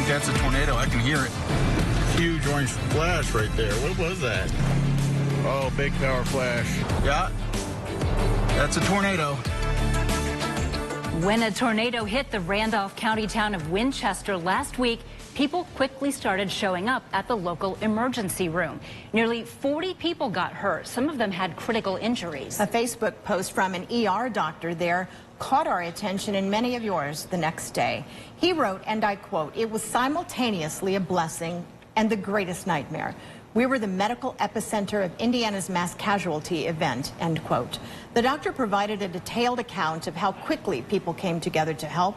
think that's a tornado. I can hear it. Huge orange flash right there. What was that? Oh, big power flash. Yeah, that's a tornado. When a tornado hit the Randolph County town of Winchester last week, people quickly started showing up at the local emergency room. Nearly 40 people got hurt. Some of them had critical injuries. A Facebook post from an ER doctor there caught our attention and many of yours the next day. He wrote, and I quote, "It was simultaneously a blessing and the greatest nightmare. We were the medical epicenter of Indiana's mass casualty event," end quote. The doctor provided a detailed account of how quickly people came together to help,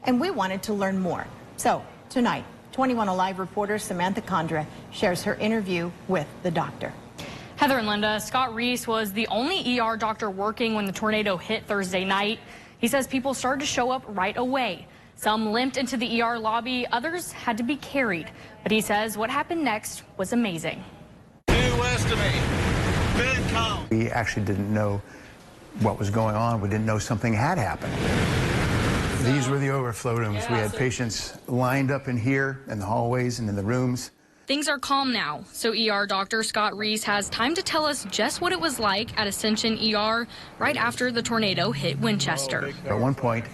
and we wanted to learn more. So tonight, 21 Alive reporter Samantha Condra shares her interview with the doctor. Heather and Linda, Scott Reese was the only ER doctor working when the tornado hit Thursday night. He says people started to show up right away. Some limped into the ER lobby, others had to be carried. But he says what happened next was amazing. Due west of me. Big count. We actually didn't know what was going on. We didn't know something had happened. These were the overflow rooms. We had patients lined up in here, in the hallways and in the rooms. Things are calm now, so ER doctor Scott Reese has time to tell us just what it was like at Ascension ER right after the tornado hit Winchester. At one point,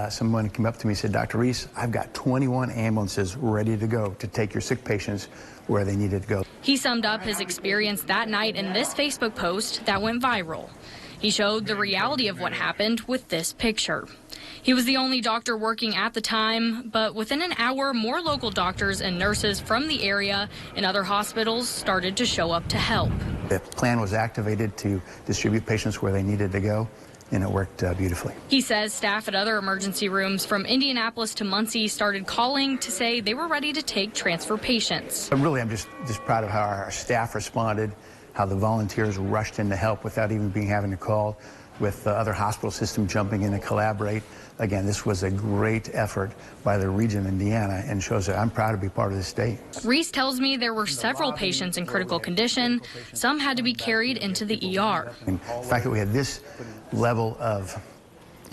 someone came up to me and said, "Dr. Reese, I've got 21 ambulances ready to go to take your sick patients where they needed to go." He summed up his experience that night in this Facebook post that went viral. He showed the reality of what happened with this picture. He was the only doctor working at the time, but within an hour, more local doctors and nurses from the area and other hospitals started to show up to help. The plan was activated to distribute patients where they needed to go, and it worked beautifully. He says staff at other emergency rooms from Indianapolis to Muncie started calling to say they were ready to take transfer patients. But really, I'm just proud of how our staff responded, how the volunteers rushed in to help without even having to call, with the other hospital system jumping in to collaborate. Again, this was a great effort by the region of Indiana and shows that I'm proud to be part of this state. Reese tells me there were several patients in critical condition. Some had to be carried into the ER. And the fact that we had this level of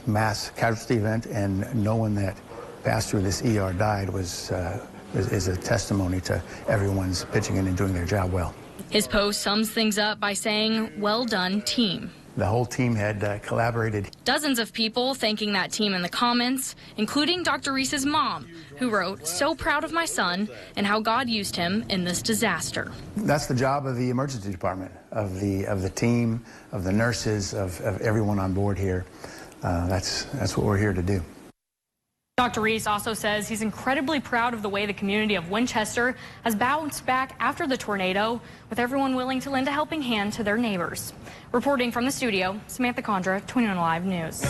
mass casualty event and no one that passed through this ER died is a testimony to everyone's pitching in and doing their job well. His post sums things up by saying, "Well done, team." The whole team had collaborated. Dozens of people thanking that team in the comments, including Dr. Reese's mom, who wrote, "So proud of my son and how God used him in this disaster." That's the job of the emergency department, of the team, of the nurses, of everyone on board here. That's what we're here to do. Dr. Reese also says he's incredibly proud of the way the community of Winchester has bounced back after the tornado, with everyone willing to lend a helping hand to their neighbors. Reporting from the studio, Samantha Condra, 21 Live News.